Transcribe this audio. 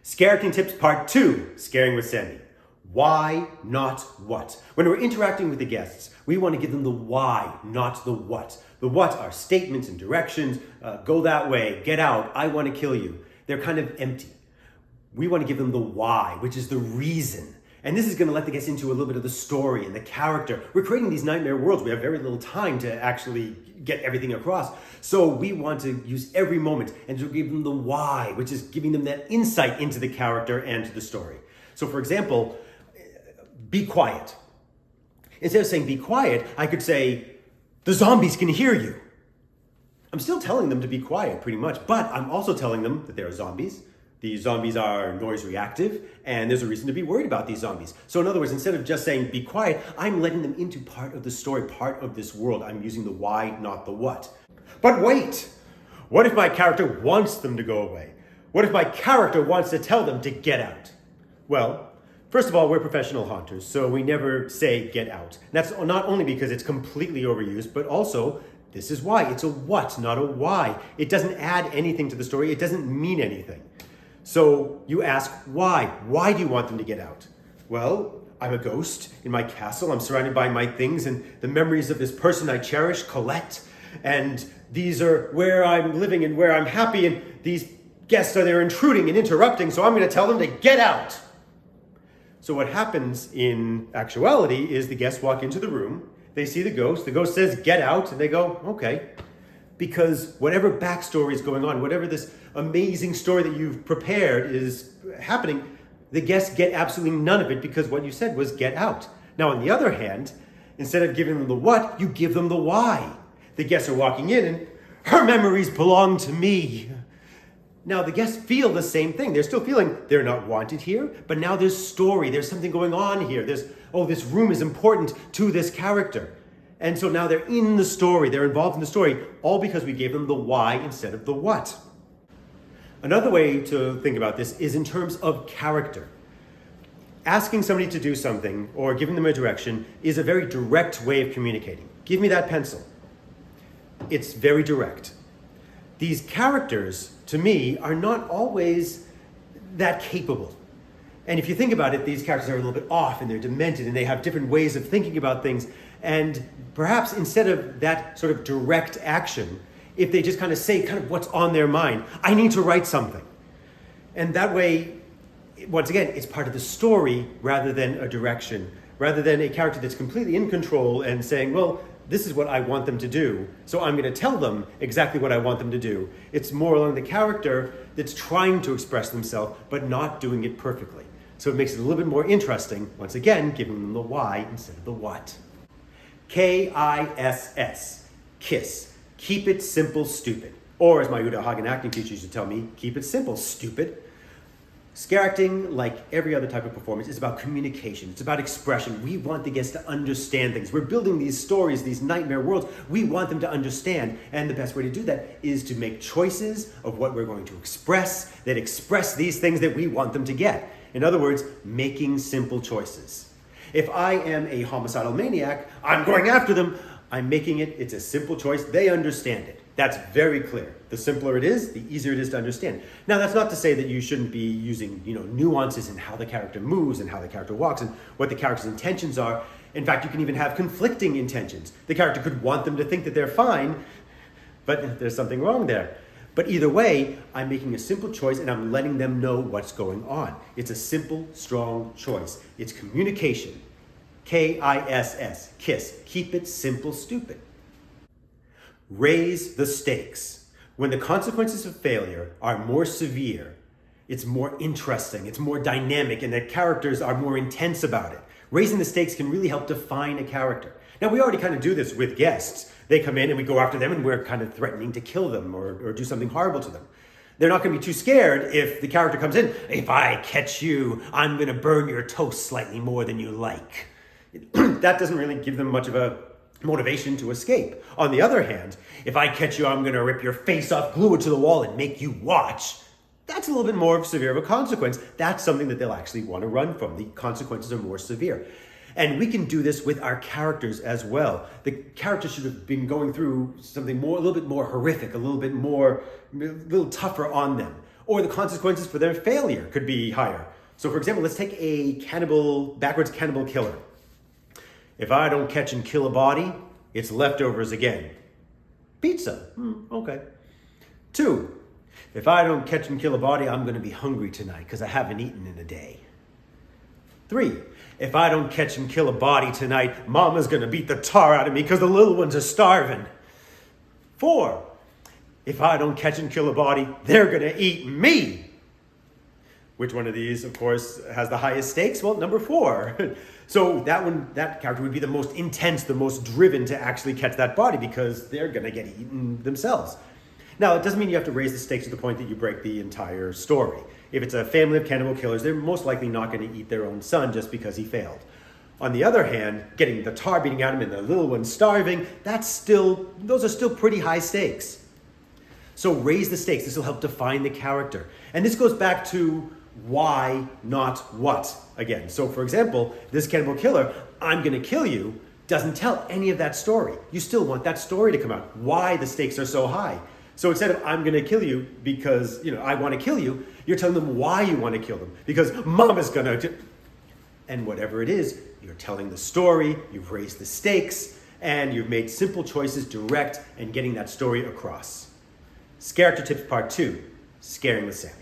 Scareacting Tips Part II, Scaring with Sammy. Why, not what. When we're interacting with the guests, we want to give them the why, not the what. The what are statements and directions, go that way, get out, I want to kill you. They're kind of empty. We want to give them the why, which is the reason. And this is going to let the guests into a little bit of the story and the character. We're creating these nightmare worlds. We have very little time to actually get everything across. So we want to use every moment and to give them the why, which is giving them that insight into the character and to the story. So for example, be quiet. Instead of saying be quiet, I could say, the zombies can hear you. I'm still telling them to be quiet pretty much, but I'm also telling them that there are zombies. These zombies are noise reactive, and there's a reason to be worried about these zombies. So in other words, instead of just saying be quiet, I'm letting them into part of the story, part of this world. I'm using the why, not the what. But wait, what if my character wants them to go away? What if my character wants to tell them to get out? Well, first of all, we're professional haunters, so we never say get out. And that's not only because it's completely overused, but also this is why. It's a what, not a why. It doesn't add anything to the story. It doesn't mean anything. So you ask why? Why do you want them to get out? Well, I'm a ghost in my castle. I'm surrounded by my things and the memories of this person I cherish, Colette. And these are where I'm living and where I'm happy. And these guests are there intruding and interrupting. So I'm going to tell them to get out. So what happens in actuality is the guests walk into the room. They see the ghost says, get out. And they go, okay. Because whatever backstory is going on, whatever this amazing story that you've prepared is happening, the guests get absolutely none of it because what you said was get out. Now, on the other hand, instead of giving them the what, you give them the why. The guests are walking in and her memories belong to me. Now, the guests feel the same thing. They're still feeling they're not wanted here, but now there's story. There's something going on here. This room is important to this character. And so now they're in the story, they're involved in the story, all because we gave them the why instead of the what. Another way to think about this is in terms of character. Asking somebody to do something or giving them a direction is a very direct way of communicating. Give me that pencil. It's very direct. These characters, to me, are not always that capable. And if you think about it, these characters are a little bit off and they're demented and they have different ways of thinking about things. And perhaps instead of that sort of direct action, if they just kind of say kind of what's on their mind, I need to write something. And that way, once again, it's part of the story rather than a direction, rather than a character that's completely in control and saying, well, this is what I want them to do, so I'm going to tell them exactly what I want them to do. It's more along the character that's trying to express themselves, but not doing it perfectly. So it makes it a little bit more interesting, once again, giving them the why instead of the what. K-I-S-S, KISS. Keep it simple, stupid. Or as my Uda Hagen acting teacher used to tell me, keep it simple, stupid. Scare acting, like every other type of performance, is about communication. It's about expression. We want the guests to understand things. We're building these stories, these nightmare worlds. We want them to understand. And the best way to do that is to make choices of what we're going to express that express these things that we want them to get. In other words, making simple choices. If I am a homicidal maniac, I'm going after them. I'm making it. It's a simple choice. They understand it. That's very clear. The simpler it is, the easier it is to understand. Now, that's not to say that you shouldn't be using, nuances in how the character moves and how the character walks and what the character's intentions are. In fact, you can even have conflicting intentions. The character could want them to think that they're fine, but there's something wrong there. But either way, I'm making a simple choice and I'm letting them know what's going on. It's a simple, strong choice. It's communication. K-I-S-S, KISS. Keep it simple, stupid. Raise the stakes. When the consequences of failure are more severe, it's more interesting, it's more dynamic, and the characters are more intense about it. Raising the stakes can really help define a character. Now, we already kind of do this with guests. They come in and we go after them and we're kind of threatening to kill them or do something horrible to them. They're not going to be too scared if the character comes in, if I catch you, I'm going to burn your toast slightly more than you like. That doesn't really give them much of a motivation to escape. On the other hand, if I catch you, I'm going to rip your face off, glue it to the wall, and make you watch. That's a little bit more severe of a consequence. That's something that they'll actually want to run from. The consequences are more severe. And we can do this with our characters as well. The characters should have been going through something a little bit more horrific, a little tougher on them. Or the consequences for their failure could be higher. So for example, let's take a backwards cannibal killer. If I don't catch and kill a body, it's leftovers again. Pizza, okay. 2, if I don't catch and kill a body, I'm gonna be hungry tonight because I haven't eaten in a day. 3, if I don't catch and kill a body tonight, Mama's gonna beat the tar out of me because the little ones are starving. 4, if I don't catch and kill a body, they're gonna eat me. Which one of these, of course, has the highest stakes? Well, number 4. So that character would be the most intense, the most driven to actually catch that body because they're gonna get eaten themselves. Now, it doesn't mean you have to raise the stakes to the point that you break the entire story. If it's a family of cannibal killers, they're most likely not gonna eat their own son just because he failed. On the other hand, getting the tar beating at him and the little one starving, those are still pretty high stakes. So raise the stakes. This will help define the character. And this goes back to why, not what, again. So for example, this cannibal killer, I'm gonna kill you, doesn't tell any of that story. You still want that story to come out, why the stakes are so high. So instead of I'm gonna kill you because I wanna kill you, you're telling them why you wanna kill them. Because Mama's gonna do, and whatever it is, you're telling the story, you've raised the stakes, and you've made simple choices direct and getting that story across. Scareacting Tips Part II, Scaring with Sammy.